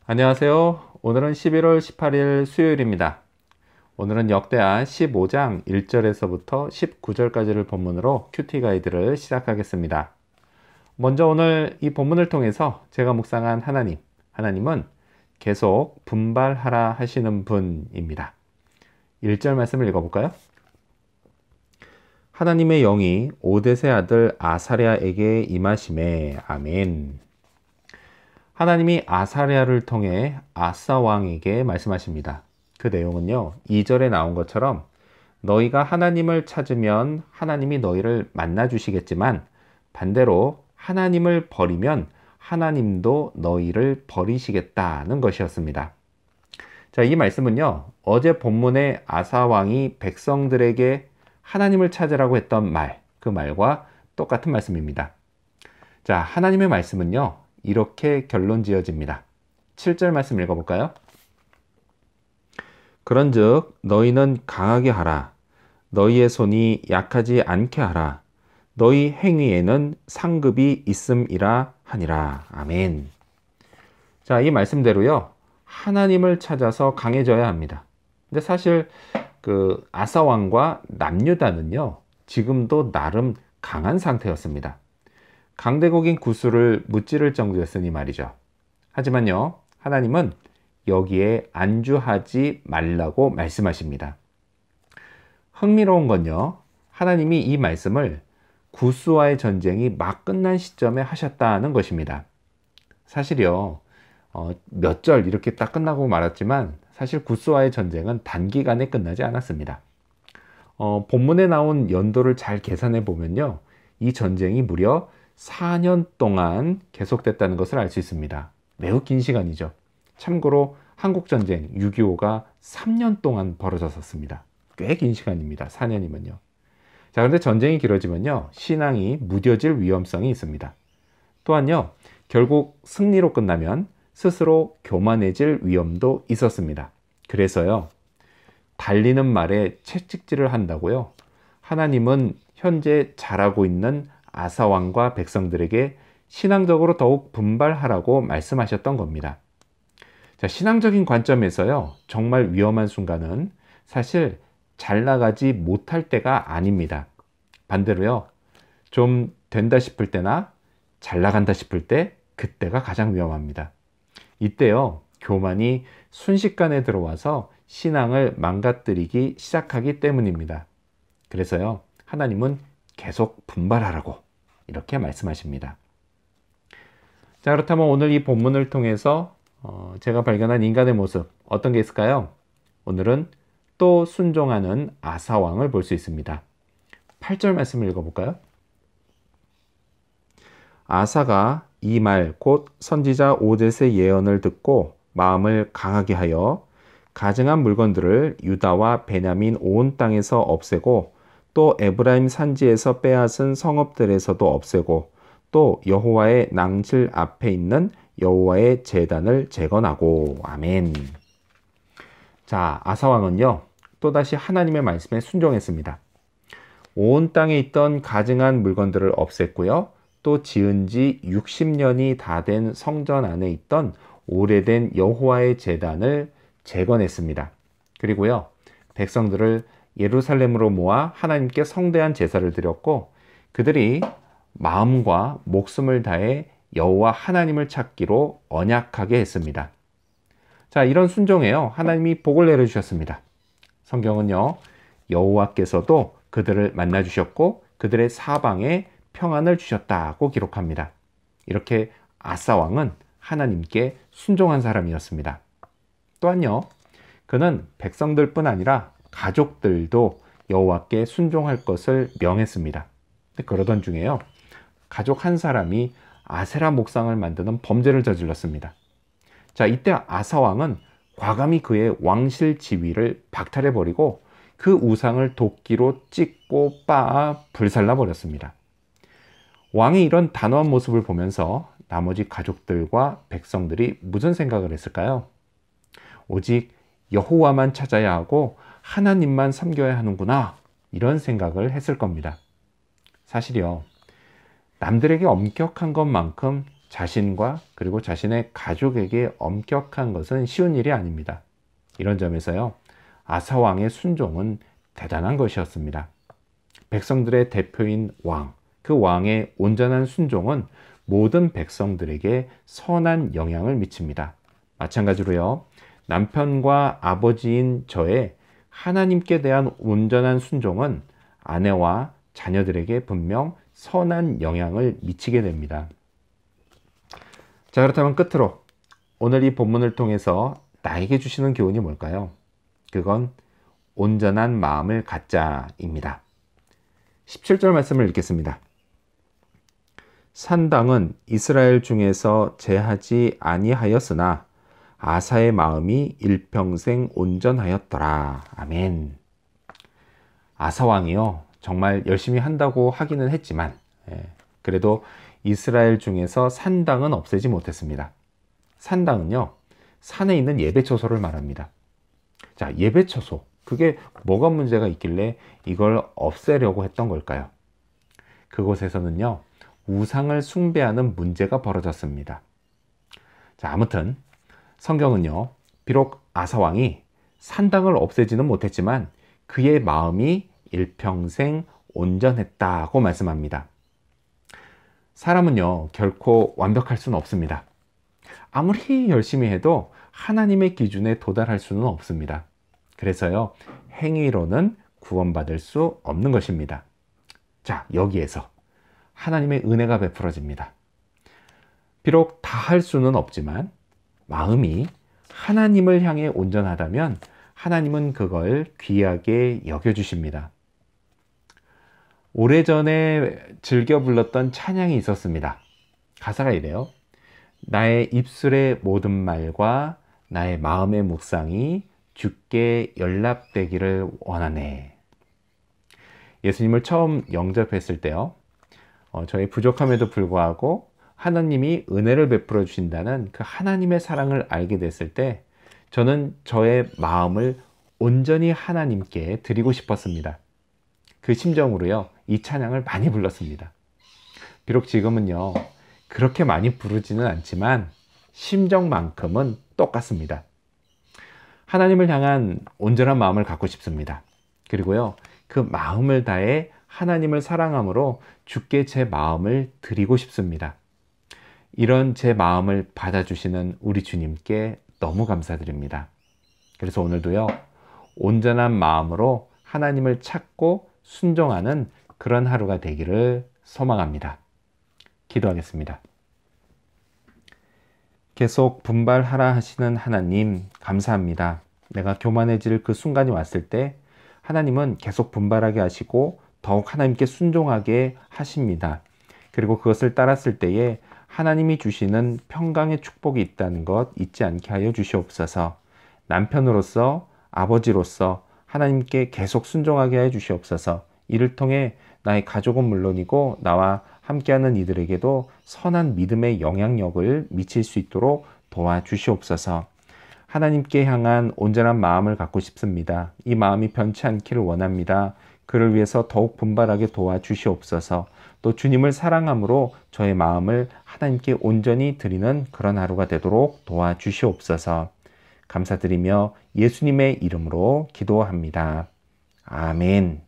안녕하세요. 오늘은 11월 18일 수요일입니다. 오늘은 역대하 15장 1절에서부터 19절까지를 본문으로 큐티 가이드를 시작하겠습니다. 먼저 오늘 이 본문을 통해서 제가 묵상한 하나님은 계속 분발하라 하시는 분입니다. 1절 말씀을 읽어볼까요? 하나님의 영이 오뎃의 아들 아사랴에게 임하심에 아멘. 하나님이 아사랴를 통해 아사 왕에게 말씀하십니다. 그 내용은요, 2절에 나온 것처럼 너희가 하나님을 찾으면 하나님이 너희를 만나 주시겠지만 반대로 하나님을 버리면 하나님도 너희를 버리시겠다는 것이었습니다. 자, 이 말씀은요, 어제 본문의 아사 왕이 백성들에게 하나님을 찾으라고 했던 그 말과 똑같은 말씀입니다. 자, 하나님의 말씀은요, 이렇게 결론 지어집니다. 7절 말씀 읽어볼까요? 그런즉 너희는 강하게 하라. 너희의 손이 약하지 않게 하라. 너희 행위에는 상급이 있음이라 하니라. 아멘. 자, 이 말씀대로요, 하나님을 찾아서 강해져야 합니다. 근데 사실 그 아사 왕과 남유다는요, 지금도 나름 강한 상태였습니다. 강대국인 구스를 무찌를 정도였으니 말이죠. 하지만요, 하나님은 여기에 안주하지 말라고 말씀하십니다. 흥미로운 건요, 하나님이 이 말씀을 구스와의 전쟁이 막 끝난 시점에 하셨다는 것입니다. 사실요, 몇 절 이렇게 딱 끝나고 말았지만 사실 구스와의 전쟁은 단기간에 끝나지 않았습니다. 본문에 나온 연도를 잘 계산해 보면요, 이 전쟁이 무려 4년 동안 계속됐다는 것을 알 수 있습니다. 매우 긴 시간이죠. 참고로 한국전쟁 6.25가 3년 동안 벌어졌었습니다. 꽤 긴 시간입니다. 4년이면요. 자, 그런데 전쟁이 길어지면요, 신앙이 무뎌질 위험성이 있습니다. 또한요, 결국 승리로 끝나면 스스로 교만해질 위험도 있었습니다. 그래서요, 달리는 말에 채찍질을 한다고요, 하나님은 현재 잘하고 있는 아사 왕과 백성들에게 신앙적으로 더욱 분발하라고 말씀하셨던 겁니다. 자, 신앙적인 관점에서요, 정말 위험한 순간은 사실 잘 나가지 못할 때가 아닙니다. 반대로요, 좀 된다 싶을 때나 잘 나간다 싶을 때, 그때가 가장 위험합니다. 이때요, 교만이 순식간에 들어와서 신앙을 망가뜨리기 시작하기 때문입니다. 그래서요, 하나님은 계속 분발하라고 이렇게 말씀하십니다. 자, 그렇다면 오늘 이 본문을 통해서 제가 발견한 인간의 모습, 어떤 게 있을까요? 오늘은 또 순종하는 아사 왕을 볼 수 있습니다. 8절 말씀을 읽어볼까요? 아사가 이 말 곧 선지자 오뎃의 예언을 듣고 마음을 강하게 하여 가증한 물건들을 유다와 베냐민 온 땅에서 없애고 또 에브라임 산지에서 빼앗은 성읍들에서도 없애고 또 여호와의 낭실 앞에 있는 여호와의 제단을 재건하고. 아멘. 자, 아사 왕은요, 또다시 하나님의 말씀에 순종했습니다. 온 땅에 있던 가증한 물건들을 없앴고요, 또 지은 지 60년이 다 된 성전 안에 있던 오래된 여호와의 제단을 재건했습니다. 그리고요, 백성들을 예루살렘으로 모아 하나님께 성대한 제사를 드렸고, 그들이 마음과 목숨을 다해 여호와 하나님을 찾기로 언약하게 했습니다. 자, 이런 순종에요, 하나님이 복을 내려주셨습니다. 성경은요, 여호와께서도 그들을 만나 주셨고 그들의 사방에 평안을 주셨다고 기록합니다. 이렇게 아사 왕은 하나님께 순종한 사람이었습니다. 또한요, 그는 백성들뿐 아니라 가족들도 여호와께 순종할 것을 명했습니다. 그러던 중에요, 가족 한 사람이 아세라 목상을 만드는 범죄를 저질렀습니다. 자, 이때 아사 왕은 과감히 그의 왕실 지위를 박탈해버리고 그 우상을 도끼로 찍고 빻아 불살라 버렸습니다. 왕이 이런 단호한 모습을 보면서 나머지 가족들과 백성들이 무슨 생각을 했을까요? 오직 여호와만 찾아야 하고 하나님만 섬겨야 하는구나, 이런 생각을 했을 겁니다. 사실요, 남들에게 엄격한 것만큼 자신과 그리고 자신의 가족에게 엄격한 것은 쉬운 일이 아닙니다. 이런 점에서요, 아사 왕의 순종은 대단한 것이었습니다. 백성들의 대표인 왕, 그 왕의 온전한 순종은 모든 백성들에게 선한 영향을 미칩니다. 마찬가지로요, 남편과 아버지인 저의 하나님께 대한 온전한 순종은 아내와 자녀들에게 분명 선한 영향을 미치게 됩니다. 자, 그렇다면 끝으로 오늘 이 본문을 통해서 나에게 주시는 교훈이 뭘까요? 그건 온전한 마음을 갖자입니다. 17절 말씀을 읽겠습니다. 산당은 이스라엘 중에서 제하지 아니하였으나 아사의 마음이 일평생 온전하였더라. 아멘. 아사 왕이요, 정말 열심히 한다고 하기는 했지만 그래도 이스라엘 중에서 산당은 없애지 못했습니다. 산당은요, 산에 있는 예배처소를 말합니다. 자, 예배처소, 그게 뭐가 문제가 있길래 이걸 없애려고 했던 걸까요? 그곳에서는요, 우상을 숭배하는 문제가 벌어졌습니다. 자, 아무튼 성경은요, 비록 아사왕이 산당을 없애지는 못했지만 그의 마음이 일평생 온전했다고 말씀합니다. 사람은요, 결코 완벽할 수는 없습니다. 아무리 열심히 해도 하나님의 기준에 도달할 수는 없습니다. 그래서요, 행위로는 구원받을 수 없는 것입니다. 자, 여기에서 하나님의 은혜가 베풀어집니다. 비록 다 할 수는 없지만 마음이 하나님을 향해 온전하다면 하나님은 그걸 귀하게 여겨주십니다. 오래전에 즐겨 불렀던 찬양이 있었습니다. 가사가 이래요. 나의 입술의 모든 말과 나의 마음의 묵상이 주께 연락되기를 원하네. 예수님을 처음 영접했을 때요, 저의 부족함에도 불구하고 하나님이 은혜를 베풀어 주신다는 그 하나님의 사랑을 알게 됐을 때 저는 저의 마음을 온전히 하나님께 드리고 싶었습니다. 그 심정으로요, 이 찬양을 많이 불렀습니다. 비록 지금은요, 그렇게 많이 부르지는 않지만 심정만큼은 똑같습니다. 하나님을 향한 온전한 마음을 갖고 싶습니다. 그리고요, 그 마음을 다해 하나님을 사랑함으로 주께 제 마음을 드리고 싶습니다. 이런 제 마음을 받아주시는 우리 주님께 너무 감사드립니다. 그래서 오늘도요, 온전한 마음으로 하나님을 찾고 순종하는 그런 하루가 되기를 소망합니다. 기도하겠습니다. 계속 분발하라 하시는 하나님, 감사합니다. 내가 교만해질 그 순간이 왔을 때 하나님은 계속 분발하게 하시고 더욱 하나님께 순종하게 하십니다. 그리고 그것을 따랐을 때에 하나님이 주시는 평강의 축복이 있다는 것 잊지 않게 하여 주시옵소서. 남편으로서, 아버지로서 하나님께 계속 순종하게 하여 주시옵소서. 이를 통해 나의 가족은 물론이고 나와 함께하는 이들에게도 선한 믿음의 영향력을 미칠 수 있도록 도와주시옵소서. 하나님께 향한 온전한 마음을 갖고 싶습니다. 이 마음이 변치 않기를 원합니다. 그를 위해서 더욱 분발하게 도와주시옵소서. 또 주님을 사랑함으로 저의 마음을 하나님께 온전히 드리는 그런 하루가 되도록 도와주시옵소서. 감사드리며 예수님의 이름으로 기도합니다. 아멘.